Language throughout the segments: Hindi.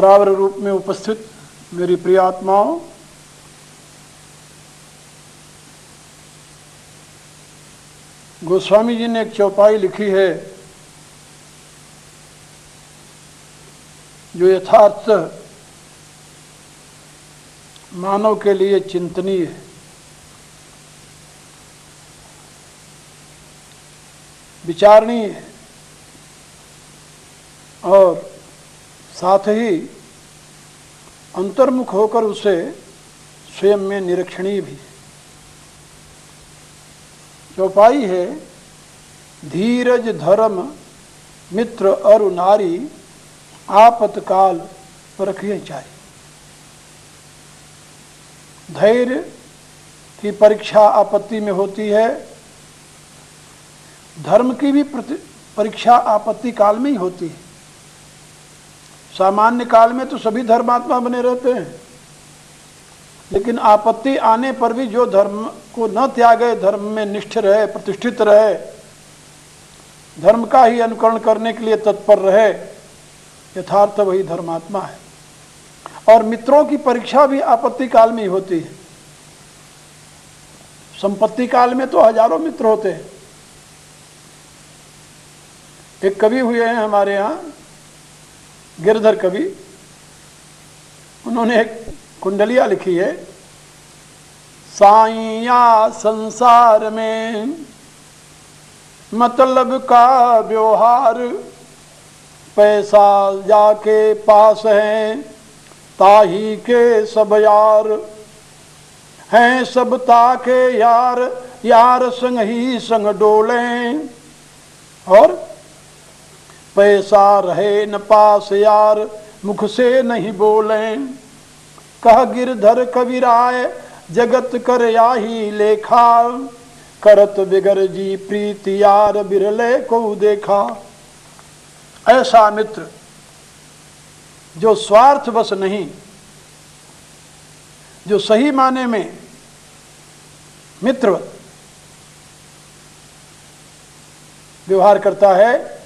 रावर रूप में उपस्थित मेरी प्रिय आत्माओं, गोस्वामी जी ने एक चौपाई लिखी है जो यथार्थ मानव के लिए चिंतनीय है। विचारणीय है और साथ ही अंतर्मुख होकर उसे स्वयं में निरीक्षणीय भी। चौपाई है, धीरज धर्म मित्र अरु नारी आपतकाल परखिए चारी। धैर्य की परीक्षा आपत्ति में होती है, धर्म की भी परीक्षा आपत्ति काल में ही होती है। सामान्य काल में तो सभी धर्मात्मा बने रहते हैं, लेकिन आपत्ति आने पर भी जो धर्म को न त्यागे, धर्म में निष्ठ रहे, प्रतिष्ठित रहे, धर्म का ही अनुकरण करने के लिए तत्पर रहे, यथार्थ वही धर्मात्मा है। और मित्रों की परीक्षा भी आपत्ति काल में ही होती है। संपत्ति काल में तो हजारों मित्र होते हैं। एक कवि हुए हैं हमारे यहाँ, गिरधर कवि, उन्होंने एक कुंडलिया लिखी है, साईया संसार में मतलब का व्यवहार, पैसा जाके पास है ताही के सब यार, हैं सब ताके यार, यार संग ही संग डोलें, और पैसा रहे न पास यार, मुख से नहीं बोलें। कह गिरधर कविराय जगत कर याही लेखा, करत बिगर जी प्रीति यार बिरले को देखा। ऐसा मित्र जो स्वार्थवश नहीं, जो सही माने में मित्र व्यवहार करता है,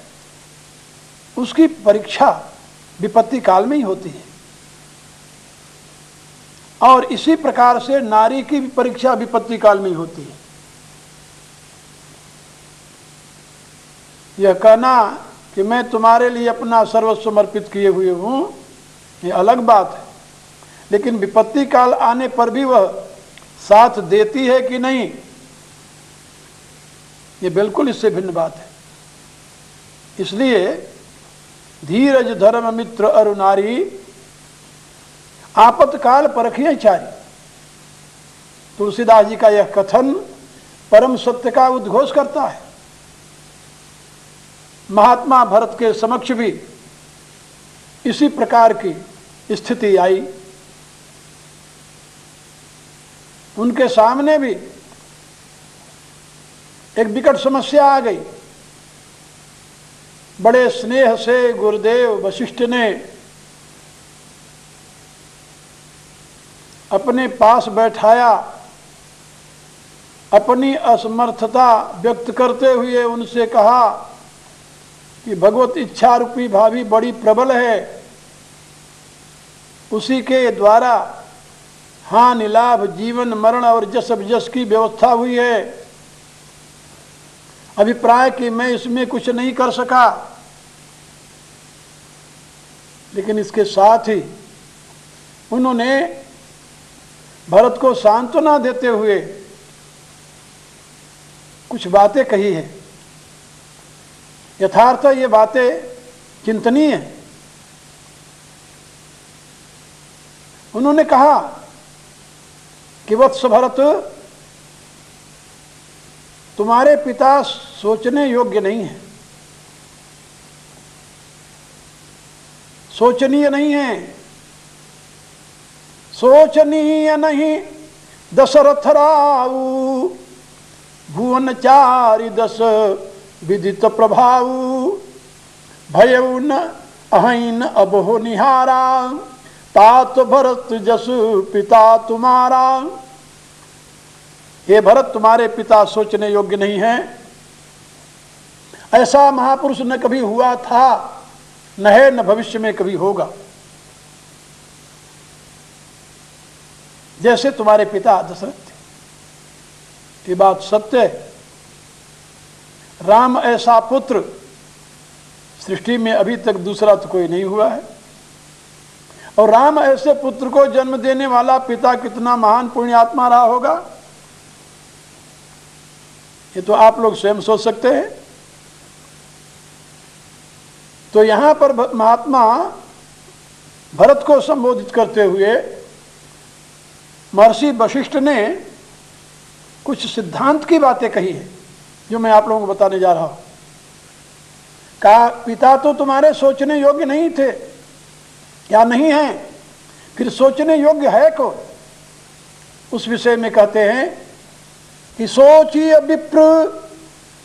उसकी परीक्षा विपत्ति काल में ही होती है। और इसी प्रकार से नारी की भी परीक्षा विपत्ति काल में ही होती है। यह कहना कि मैं तुम्हारे लिए अपना सर्वस्व समर्पित किए हुए हूं, ये अलग बात है, लेकिन विपत्ति काल आने पर भी वह साथ देती है कि नहीं, ये बिल्कुल इससे भिन्न बात है। इसलिए धीरज धर्म मित्र अरु नारी आपतकाल परखिए चारी। तुलसीदास जी का यह कथन परम सत्य का उद्घोष करता है। महात्मा भरत के समक्ष भी इसी प्रकार की स्थिति आई। उनके सामने भी एक विकट समस्या आ गई। बड़े स्नेह से गुरुदेव वशिष्ठ ने अपने पास बैठाया, अपनी असमर्थता व्यक्त करते हुए उनसे कहा कि भगवत इच्छा रूपी भावी बड़ी प्रबल है, उसी के द्वारा हानि लाभ जीवन मरण और जस विजस की व्यवस्था हुई है। अभिप्राय कि मैं इसमें कुछ नहीं कर सका, लेकिन इसके साथ ही उन्होंने भरत को सांत्वना देते हुए कुछ बातें कही है। यथार्थ ये बातें चिंतनीय हैं। उन्होंने कहा कि वत्स भरत, तुम्हारे पिता सोचने योग्य नहीं है, सोचनीय नहीं है, सोचनीय नहीं दशरथ राऊ, भुवन चारि दस विदित प्रभाऊ, भयउ न अहैन अबहो निहारा, तात भरत जसु पिता तुम्हारा। हे भरत, तुम्हारे पिता सोचने योग्य नहीं है। ऐसा महापुरुष न कभी हुआ था, न है, न भविष्य में कभी होगा। जैसे तुम्हारे पिता दशरथ थे। ये बात सत्य है। राम ऐसा पुत्र सृष्टि में अभी तक दूसरा तो कोई नहीं हुआ है। और राम ऐसे पुत्र को जन्म देने वाला पिता कितना महान पुण्यात्मा रहा होगा, ये तो आप लोग स्वयं सोच सकते हैं। तो यहां पर महात्मा भरत को संबोधित करते हुए महर्षि वशिष्ठ ने कुछ सिद्धांत की बातें कही है, जो मैं आप लोगों को बताने जा रहा हूं। कहा, पिता तो तुम्हारे सोचने योग्य नहीं थे या नहीं है, फिर सोचने योग्य है कौन? उस विषय में कहते हैं कि सोचिए विप्र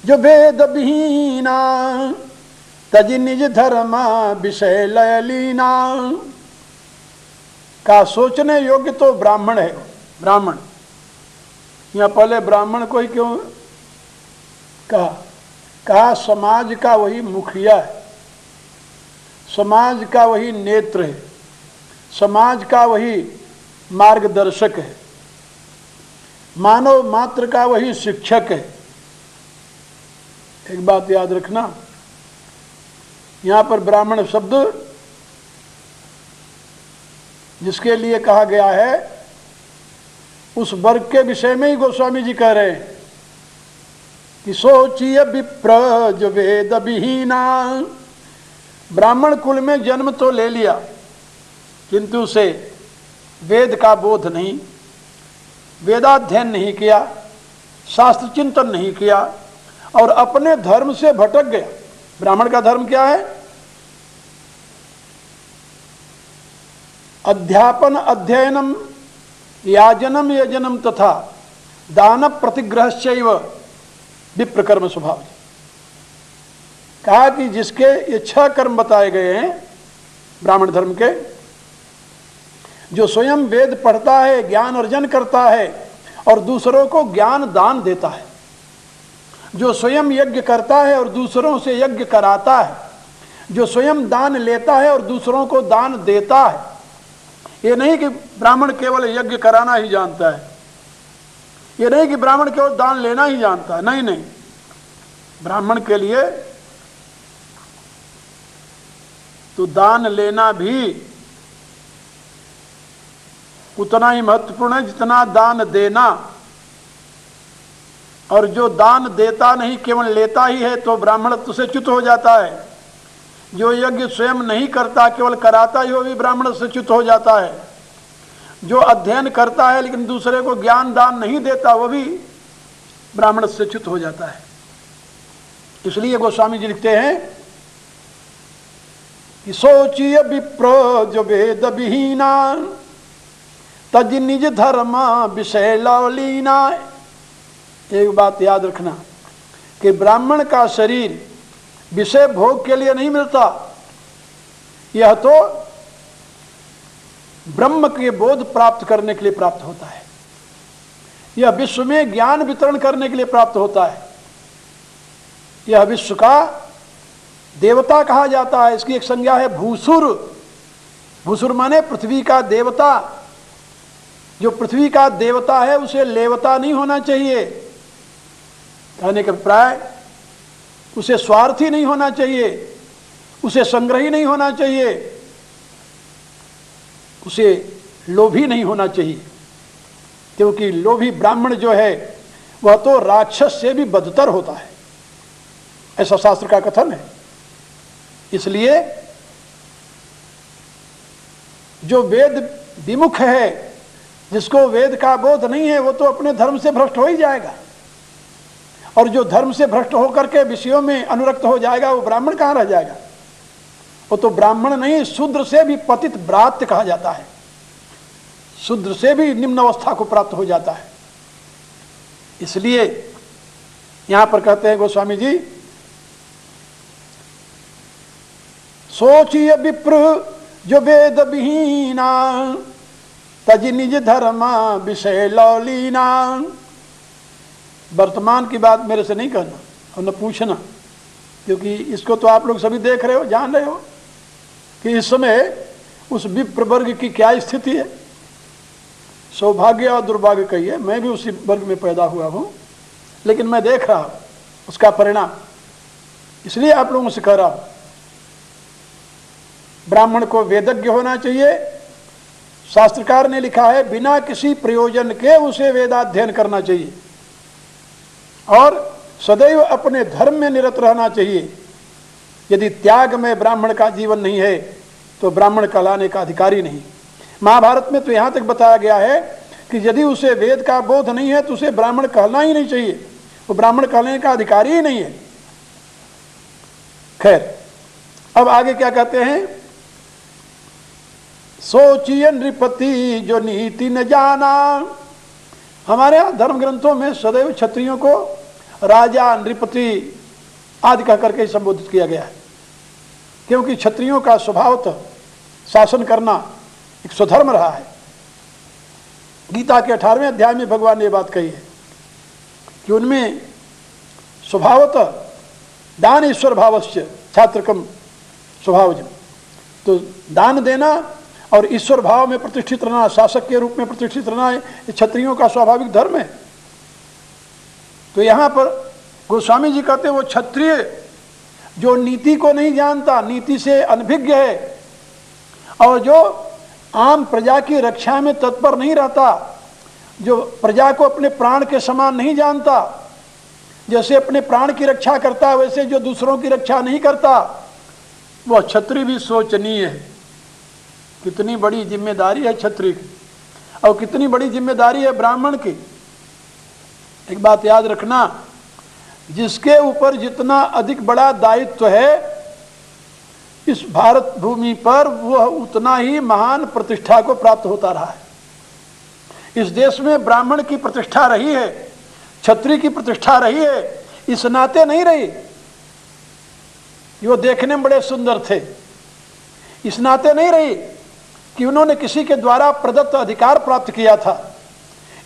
जो वेद विहीना, तज निज धर्म विषय लय लीना। का सोचने योग्य तो ब्राह्मण है। ब्राह्मण, यहां पहले ब्राह्मण को ही क्यों कहा? समाज का वही मुखिया है, समाज का वही नेत्र है, समाज का वही मार्गदर्शक है, मानव मात्र का वही शिक्षक है। एक बात याद रखना, यहां पर ब्राह्मण शब्द जिसके लिए कहा गया है, उस वर्ग के विषय में ही गोस्वामी जी कह रहे हैं कि सोचिए विप्र जो वेद विहीना। ब्राह्मण कुल में जन्म तो ले लिया, किंतु उसे वेद का बोध नहीं, वेदाध्ययन नहीं किया, शास्त्र चिंतन नहीं किया और अपने धर्म से भटक गया। ब्राह्मण का धर्म क्या है? अध्यापन अध्ययनम याजनम यजनम तथा दान प्रतिग्रहश्चैव विप्रकर्म स्वभाव। कहा कि जिसके ये 6 कर्म बताए गए हैं ब्राह्मण धर्म के, जो स्वयं वेद पढ़ता है, ज्ञान अर्जन करता है और दूसरों को ज्ञान दान देता है, जो स्वयं यज्ञ करता है और दूसरों से यज्ञ कराता है, जो स्वयं दान लेता है और दूसरों को दान देता है। ये नहीं कि ब्राह्मण केवल यज्ञ कराना ही जानता है, ये नहीं कि ब्राह्मण केवल दान लेना ही जानता है, नहीं नहीं। ब्राह्मण के लिए तो दान लेना भी उतना ही महत्वपूर्ण है जितना दान देना। और जो दान देता नहीं केवल लेता ही है तो ब्राह्मणत्व से च्युत हो जाता है। जो यज्ञ स्वयं नहीं करता केवल कराता ही, वो भी ब्राह्मण से च्युत हो जाता है। जो अध्ययन करता है लेकिन दूसरे को ज्ञान दान नहीं देता, वो भी ब्राह्मण से च्युत हो जाता है। इसलिए गोस्वामी जी लिखते हैं कि सोचिए विप्र जो वेद विहीना, तज निज धर्म विषय लवलीना। एक बात याद रखना कि ब्राह्मण का शरीर विषय भोग के लिए नहीं मिलता, यह तो ब्रह्म के बोध प्राप्त करने के लिए प्राप्त होता है। यह विश्व में ज्ञान वितरण करने के लिए प्राप्त होता है। यह विश्व का देवता कहा जाता है। इसकी एक संज्ञा है भूसुर। भूसुर माने पृथ्वी का देवता। जो पृथ्वी का देवता है उसे लेवता नहीं होना चाहिए, कहने का अभिप्राय उसे स्वार्थी नहीं होना चाहिए, उसे संग्रही नहीं होना चाहिए, उसे लोभी नहीं होना चाहिए। क्योंकि लोभी ब्राह्मण जो है वह तो राक्षस से भी बदतर होता है, ऐसा शास्त्र का कथन है। इसलिए जो वेद विमुख है, जिसको वेद का बोध नहीं है, वो तो अपने धर्म से भ्रष्ट हो ही जाएगा। और जो धर्म से भ्रष्ट होकर के विषयों में अनुरक्त हो जाएगा, वो ब्राह्मण कहाँ रह जाएगा? वो तो ब्राह्मण नहीं, शूद्र से भी पतित ब्रात्य कहा जाता है। शूद्र से भी निम्न अवस्था को प्राप्त हो जाता है। इसलिए यहां पर कहते हैं गोस्वामी जी, सोचिए विप्र जो वेद विहीना, तज निज धर्म विषय लौलीना। वर्तमान की बात मेरे से नहीं कहना और न पूछना, क्योंकि इसको तो आप लोग सभी देख रहे हो, जान रहे हो कि इस समय उस विप्र वर्ग की क्या स्थिति है। सौभाग्य और दुर्भाग्य कहिए, मैं भी उसी वर्ग में पैदा हुआ हूँ, लेकिन मैं देख रहा हूँ उसका परिणाम, इसलिए आप लोगों से कह रहा हूँ। ब्राह्मण को वेदज्ञ होना चाहिए। शास्त्रकार ने लिखा है बिना किसी प्रयोजन के उसे वेदाध्ययन करना चाहिए और सदैव अपने धर्म में निरत रहना चाहिए। यदि त्याग में ब्राह्मण का जीवन नहीं है तो ब्राह्मण कहलाने का अधिकारी नहीं। महाभारत में तो यहाँ तक बताया गया है कि यदि उसे वेद का बोध नहीं है तो उसे ब्राह्मण कहना ही नहीं चाहिए, वो ब्राह्मण कहलाने का अधिकारी ही नहीं है। खैर, अब आगे क्या कहते हैं, सोचिए नृपति जो नीति न जाना। हमारे यहाँ धर्म ग्रंथों में सदैव क्षत्रियों को राजा, नृपति आदि कह करके संबोधित किया गया है, क्योंकि क्षत्रियों का स्वभावतः शासन करना एक स्वधर्म रहा है। गीता के 18वें अध्याय में भगवान ने यह बात कही है कि उनमें स्वभावतः दान ईश्वर भावस्य छात्रकम स्वभावजम, तो दान देना और ईश्वर भाव में प्रतिष्ठित रहना, शासक के रूप में प्रतिष्ठित रहना, ये क्षत्रियों का स्वाभाविक धर्म है। तो यहाँ पर गोस्वामी जी कहते हैं वो क्षत्रिय जो नीति को नहीं जानता, नीति से अनभिज्ञ है, और जो आम प्रजा की रक्षा में तत्पर नहीं रहता, जो प्रजा को अपने प्राण के समान नहीं जानता, जैसे अपने प्राण की रक्षा करता है वैसे जो दूसरों की रक्षा नहीं करता, वह क्षत्रिय भी शोचनीय है। कितनी बड़ी जिम्मेदारी है क्षत्रिय की, और कितनी बड़ी जिम्मेदारी है ब्राह्मण की। एक बात याद रखना, जिसके ऊपर जितना अधिक बड़ा दायित्व है इस भारत भूमि पर, वह उतना ही महान प्रतिष्ठा को प्राप्त होता रहा है। इस देश में ब्राह्मण की प्रतिष्ठा रही है, क्षत्रिय की प्रतिष्ठा रही है, इस नाते नहीं रही वो देखने में बड़े सुंदर थे, इस नाते नहीं रही कि उन्होंने किसी के द्वारा प्रदत्त अधिकार प्राप्त किया था,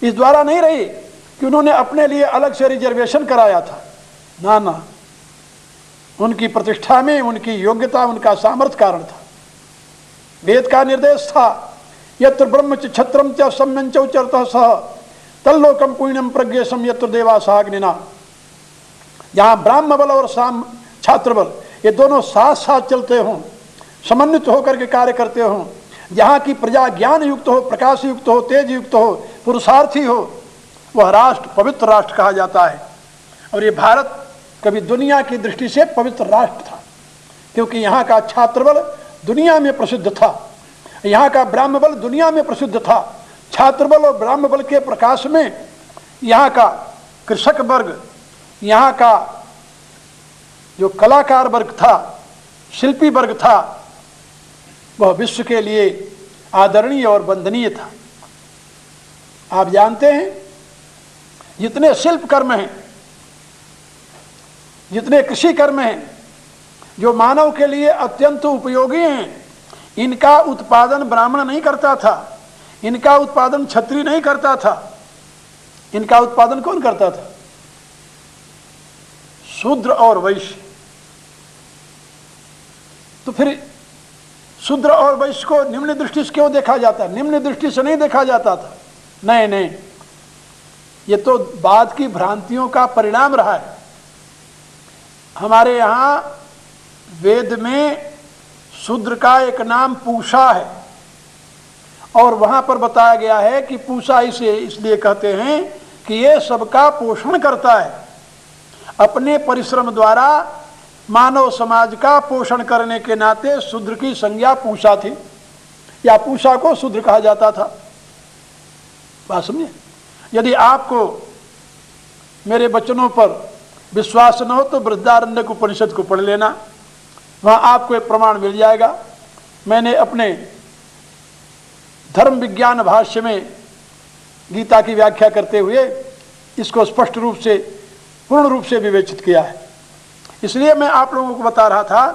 इस द्वारा नहीं रही कि उन्होंने अपने लिए अलग से रिजर्वेशन कराया था। ना ना, उनकी प्रतिष्ठा में उनकी योग्यता, उनका सामर्थ्य कारण था। वेद का निर्देश था यत्र ब्रह्म च क्षत्रम च सम्यं च उच्चरतः सह तल्लोकम पुण्यम प्रज्ञेशम यत्र देवासाग्निना। जहाँ ब्राह्म बल और छात्र बल ये दोनों साथ साथ चलते हों, समन्वित होकर के कार्य करते हों, जहाँ की प्रजा ज्ञान युक्त हो, प्रकाश युक्त हो, तेज युक्त हो, पुरुषार्थी हो, वह राष्ट्र पवित्र राष्ट्र कहा जाता है। और ये भारत कभी दुनिया की दृष्टि से पवित्र राष्ट्र था, क्योंकि यहाँ का छात्र बल दुनिया में प्रसिद्ध था, यहाँ का ब्राह्म बल दुनिया में प्रसिद्ध था। छात्र बल और ब्राह्म बल के प्रकाश में यहाँ का कृषक वर्ग, यहाँ का जो कलाकार वर्ग था, शिल्पी वर्ग था, वह विश्व के लिए आदरणीय और वंदनीय था। आप जानते हैं जितने शिल्प कर्म हैं, जितने कृषि कर्म हैं जो मानव के लिए अत्यंत उपयोगी हैं, इनका उत्पादन ब्राह्मण नहीं करता था, इनका उत्पादन क्षत्रिय नहीं करता था। इनका उत्पादन कौन करता था? शूद्र और वैश्य। तो फिर शूद्र और वैश्य को निम्न दृष्टि से क्यों देखा जाता? निम्न दृष्टि से नहीं देखा जाता था। नहीं नहीं, ये तो बाद की भ्रांतियों का परिणाम रहा है। हमारे यहाँ वेद में शूद्र का एक नाम पूषा है, और वहाँ पर बताया गया है कि पूषा इसे इसलिए कहते हैं कि ये सबका पोषण करता है। अपने परिश्रम द्वारा मानव समाज का पोषण करने के नाते शूद्र की संज्ञा पूषा थी, या पूषा को शूद्र कहा जाता था। बात समझे? यदि आपको मेरे वचनों पर विश्वास न हो तो बृहदारण्यक उपनिषद को पढ़ लेना, वहाँ आपको एक प्रमाण मिल जाएगा। मैंने अपने धर्म विज्ञान भाष्य में गीता की व्याख्या करते हुए इसको स्पष्ट रूप से, पूर्ण रूप से विवेचित किया है। इसलिए मैं आप लोगों को बता रहा था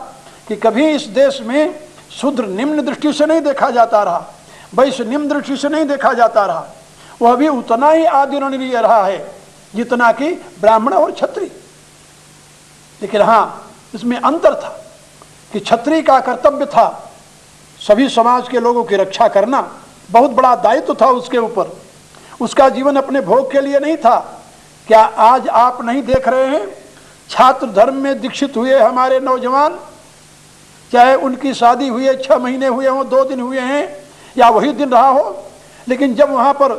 कि कभी इस देश में शूद्र निम्न दृष्टि से नहीं देखा जाता रहा, वैश्य निम्न दृष्टि से नहीं देखा जाता रहा, वह भी उतना ही आदरणीय रहा है जितना कि ब्राह्मण और क्षत्रिय। लेकिन हाँ, इसमें अंतर था कि क्षत्रिय का कर्तव्य था सभी समाज के लोगों की रक्षा करना, बहुत बड़ा दायित्व था उसके ऊपर। उसका जीवन अपने भोग के लिए नहीं था। क्या आज आप नहीं देख रहे हैं छात्र धर्म में दीक्षित हुए हमारे नौजवान, चाहे उनकी शादी हुई 6 महीने हुए हों, 2 दिन हुए हैं या वही दिन रहा हो, लेकिन जब वहाँ पर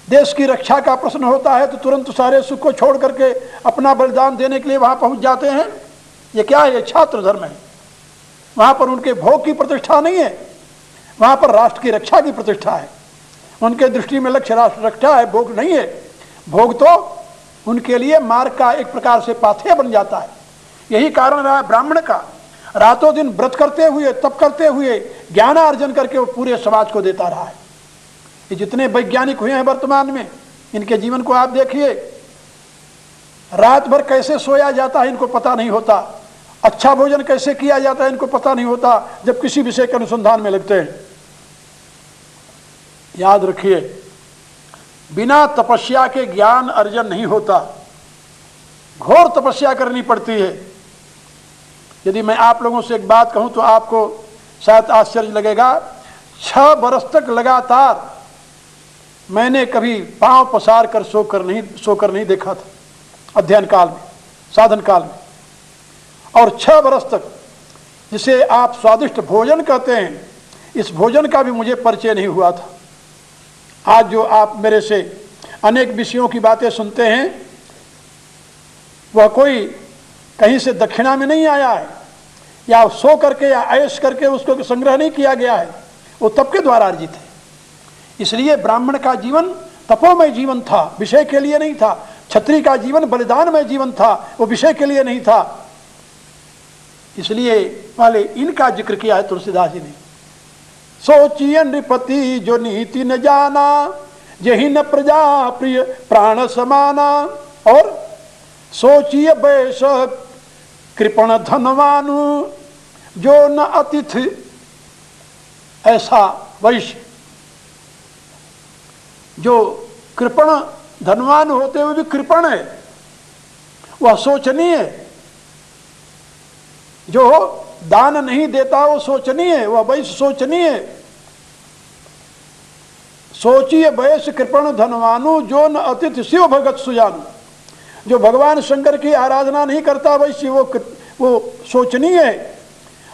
देश की रक्षा का प्रश्न होता है तो तुरंत सारे सुख को छोड़ करके अपना बलिदान देने के लिए वहाँ पहुँच जाते हैं। ये क्या है? ये छात्र धर्म है। वहाँ पर उनके भोग की प्रतिष्ठा नहीं है, वहाँ पर राष्ट्र की रक्षा की प्रतिष्ठा है। उनके दृष्टि में लक्ष्य राष्ट्र रक्षा है, भोग नहीं है। भोग तो उनके लिए मार्ग का एक प्रकार से पाथेय बन जाता है। यही कारण रहा है ब्राह्मण का, रातों दिन व्रत करते हुए, तप करते हुए, ज्ञानार्जन करके वो पूरे समाज को देता रहा है। ये जितने वैज्ञानिक हुए हैं वर्तमान में, इनके जीवन को आप देखिए। रात भर कैसे सोया जाता है इनको पता नहीं होता, अच्छा भोजन कैसे किया जाता है इनको पता नहीं होता, जब किसी विषय के अनुसंधान में लगते हैं। याद रखिए, बिना तपस्या के ज्ञान अर्जन नहीं होता, घोर तपस्या करनी पड़ती है। यदि मैं आप लोगों से एक बात कहूं तो आपको शायद आश्चर्य लगेगा, 6 बरस तक लगातार मैंने कभी पांव पसार कर सोकर नहीं देखा था, अध्ययन काल में, साधन काल में। और 6 बरस तक, जिसे आप स्वादिष्ट भोजन कहते हैं, इस भोजन का भी मुझे परिचय नहीं हुआ था। आज जो आप मेरे से अनेक विषयों की बातें सुनते हैं, वह कोई कहीं से दक्षिणा में नहीं आया है, या सो करके या ऐश करके उसको संग्रह नहीं किया गया है, वो तप के द्वारा अर्जित है। इसलिए ब्राह्मण का जीवन तपोमय जीवन था, विषय के लिए नहीं था। क्षत्रिय का जीवन बलिदानमय जीवन था, वो विषय के लिए नहीं था। इसलिए पहले इनका जिक्र किया है तुलसीदास जी ने। सोचिए नृपति जो नीति न जाना, यही न प्रजा प्रिय प्राण समाना। और सोचिए वैश कृपण धनवानु, जो न अतिथि ऐसा वैश्य, जो कृपण धनवान होते हुए भी कृपण है, वह शोचनीय है। जो दान नहीं देता वो शोचनीय है, वह वैश्य शोचनीय है। सोचिए वैश्य कृपण धनवानु, जो न अतिथि शिव भगत सुजानु। जो भगवान शंकर की आराधना नहीं करता वैश्य, वो शोचनीय है।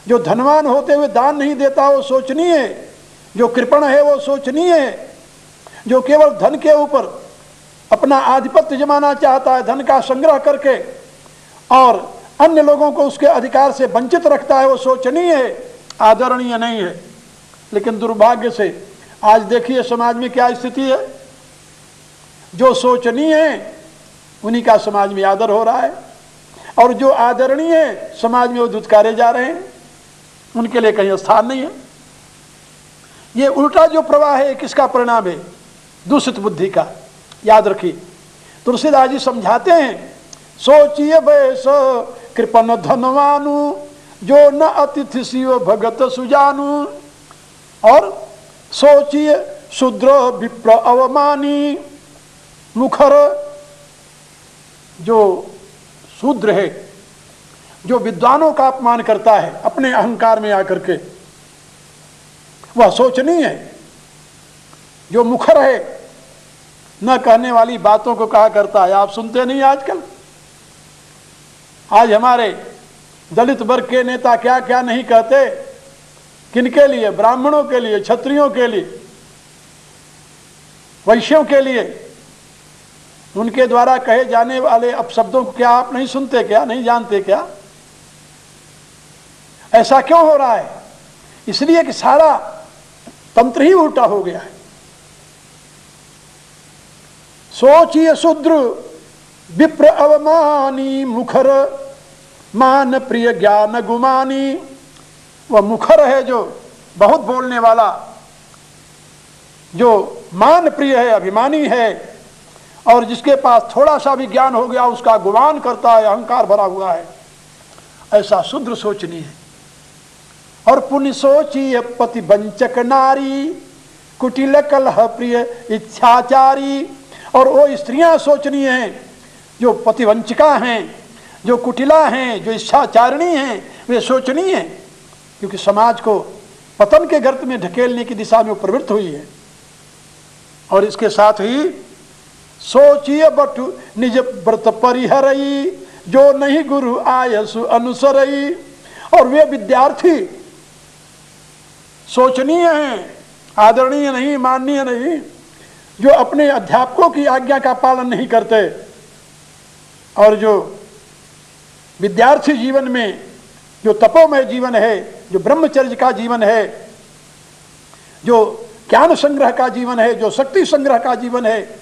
जो धनवान होते हुए दान नहीं देता वो शोचनीय है। जो कृपण है वो शोचनीय है। जो केवल धन के ऊपर अपना आधिपत्य जमाना चाहता है, धन का संग्रह करके, और अन्य लोगों को उसके अधिकार से वंचित रखता है, वो शोचनीय है, आदरणीय नहीं है। लेकिन दुर्भाग्य से आज देखिए समाज में क्या स्थिति है। जो शोचनीय है उन्हीं का समाज में आदर हो रहा है, और जो आदरणीय है समाज में वो धुतकारे जा रहे हैं, उनके लिए कहीं स्थान नहीं है। ये उल्टा जो प्रवाह है किसका परिणाम है? दूषित बुद्धि का। याद रखिए, तुलसीदास जी समझाते हैं, सोचिए वैस कृपण धनवानु, जो न अतिथि शिव भगत सुजानु। और सोचिए शूद्र विप्र अवमानी, मुखर, जो शूद्र है, जो विद्वानों का अपमान करता है अपने अहंकार में आकर के, वह शोचनीय है। जो मुखर है, न कहने वाली बातों को कहा करता है। आप सुनते नहीं आजकल, आज हमारे दलित वर्ग के नेता क्या क्या नहीं कहते, किनके लिए? ब्राह्मणों के लिए, क्षत्रियों के लिए, वैश्यों के लिए। उनके द्वारा कहे जाने वाले अपशब्दों को क्या आप नहीं सुनते क्या, नहीं जानते क्या? ऐसा क्यों हो रहा है? इसलिए कि सारा तंत्र ही उल्टा हो गया है। सोचिए शूद्र विप्र अवमानी, मुखर मान प्रिय ज्ञान गुमानी। वह मुखर है जो बहुत बोलने वाला, जो मान प्रिय है, अभिमानी है, और जिसके पास थोड़ा सा भी ज्ञान हो गया उसका गुमान करता है, अहंकार भरा हुआ है। ऐसा शूद्र सोचनीय है। और पुण्य सोचिए पति वंचक नारी, कुटिल कलह प्रिय इच्छाचारी। और वो स्त्रियां सोचनीय हैं जो पतिवंचिका हैं, जो कुटिला हैं, जो इच्छाचारिणी हैं, वे शोचनीय हैं। क्योंकि समाज को पतन के गर्त में ढकेलने की दिशा में प्रवृत्त हुई है। और इसके साथ ही सोचिए बटु निज व्रत परिहरई, जो नहीं गुरु आयसु अनुसरई। और वे विद्यार्थी सोचनीय हैं, आदरणीय नहीं, माननीय नहीं, जो अपने अध्यापकों की आज्ञा का पालन नहीं करते। और जो विद्यार्थी जीवन में जो तपोमय जीवन है, जो ब्रह्मचर्य का जीवन है, जो ज्ञान संग्रह का जीवन है, जो शक्ति संग्रह का जीवन है,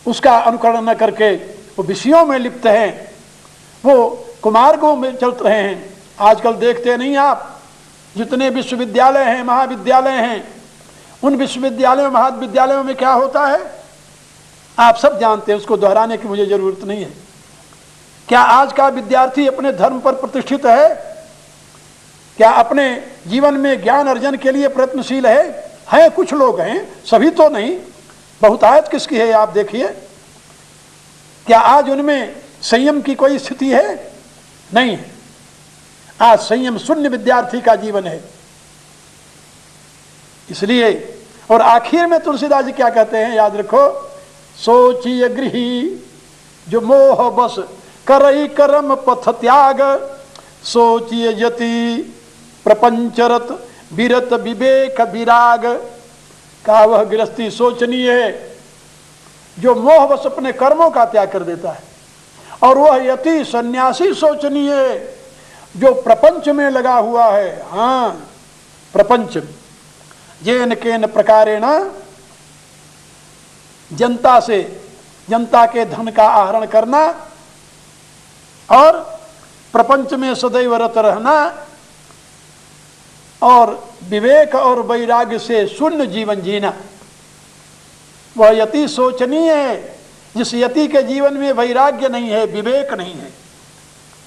उसका अनुकरण न करके वो विषयों में लिप्त हैं, वो कुमार्गों में चल रहे हैं। आजकल देखते नहीं आप, जितने विश्वविद्यालय हैं, महाविद्यालय हैं, उन विश्वविद्यालयों महाविद्यालयों में क्या होता है आप सब जानते हैं, उसको दोहराने की मुझे जरूरत नहीं है। क्या आज का विद्यार्थी अपने धर्म पर प्रतिष्ठित है? क्या अपने जीवन में ज्ञान अर्जन के लिए प्रयत्नशील है? कुछ लोग हैं, सभी तो नहीं, बहुतायत किसकी है आप देखिए। क्या आज उनमें संयम की कोई स्थिति है? नहीं है। आज संयम शून्य विद्यार्थी का जीवन है। इसलिए और आखिर में तुलसीदास जी क्या कहते हैं, याद रखो, सोचिए गृही जो मोह बस करई कर्म पथ त्याग, सोचिए यति प्रपंचरत विरत विवेक विराग। का वह गृहस्थी सोचनीय है जो मोह बस अपने कर्मों का त्याग कर देता है, और वह यति सन्यासी सोचनीय है जो प्रपंच में लगा हुआ है। हाँ, प्रपंच जेन केन प्रकारेण जनता से, जनता के धन का आहरण करना और प्रपंच में सदैव रत रहना और विवेक और वैराग्य से शून्य जीवन जीना, वह यति सोचनीय है। जिस यति के जीवन में वैराग्य नहीं है, विवेक नहीं है।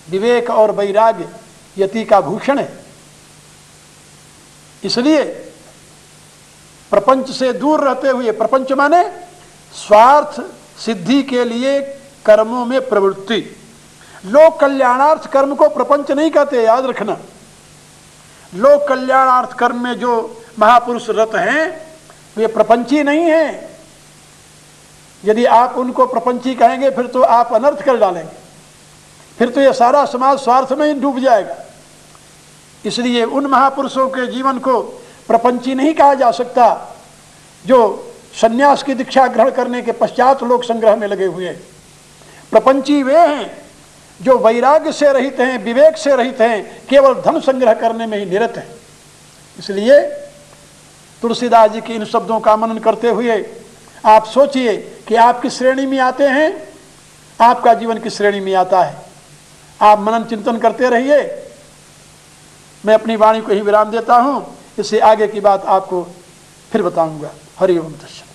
विवेक और वैराग्य यति का भूषण है। इसलिए प्रपंच से दूर रहते हुए, प्रपंच माने स्वार्थ सिद्धि के लिए कर्मों में प्रवृत्ति, लोक कल्याणार्थ कर्म को प्रपंच नहीं कहते, याद रखना। लोक कल्याणार्थ कर्म में जो महापुरुष रत हैं वे प्रपंची नहीं हैं। यदि आप उनको प्रपंची कहेंगे फिर तो आप अनर्थ कर डालेंगे, फिर तो ये सारा समाज स्वार्थ में ही डूब जाएगा। इसलिए उन महापुरुषों के जीवन को प्रपंची नहीं कहा जा सकता जो सन्यास की दीक्षा ग्रहण करने के पश्चात लोक संग्रह में लगे हुए हैं। प्रपंची वे हैं जो वैराग्य से रहित हैं, विवेक से रहित हैं, केवल धन संग्रह करने में ही निरत हैं। इसलिए तुलसीदास जी के इन शब्दों का मनन करते हुए आप सोचिए कि आप किस श्रेणी में आते हैं, आपका जीवन किस श्रेणी में आता है। आप मनन चिंतन करते रहिए। मैं अपनी वाणी को ही विराम देता हूँ, इससे आगे की बात आपको फिर बताऊंगा। हरि ओम तत्सत।